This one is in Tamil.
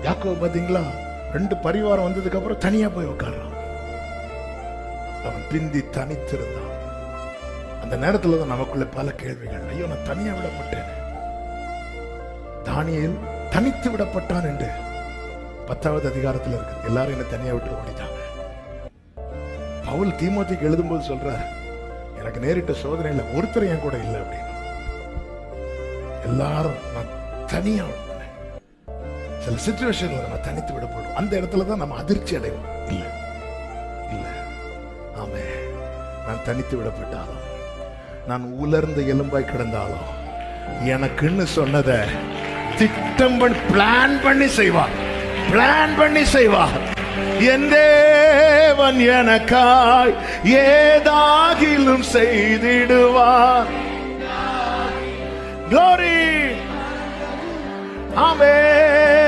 யாக்கோபு பாத்தீங்களா, 2 பரிவாரம் வந்ததுக்கு அப்புறம் தனியா போய் உட்கார்றான். அவன் பிந்தி தனித்திருந்தான். அந்த நேரத்துல தான் நமக்குள்ள பல கேள்விகள். ஐயோ, நான் தனியா விடப்பட்டேன். தானியேல் தனித்து விடப்பட்டான் என்று 10வது அதிகாரத்தில் இருக்கு. எல்லாரும் என்ன தனியா விட்டு ஓடிட்டாங்க. பவுல் தீமோத்தேயுக்கு எழுதும்போது சொல்றார், எனக்கு நேரிட்ட சோதனையில ஒருத்தர் என் கூட இல்லை அப்படின்னு. எல்லாரும் நான் தனியா விட்டேன். சில சிச்சுவேஷன்ல நம்ம தனித்து விடப்படும். அந்த இடத்துல தான் நம்ம அதிர்ச்சி அடைவோம். இல்ல இல்ல, ஆமே, நான் தனித்து விடப்பட்டாலும், நான் உலர்ந்த எலும்பாய் கிடந்தாலும், எனக்குன்னு சொன்னதை திட்டம் பண்ணி பிளான் பண்ணி செய்வார். பிளான் பண்ணி செய்வார். என் தேவன் எனக்காய் ஏதாகிலும் செய்திடுவார். Glory. Amen.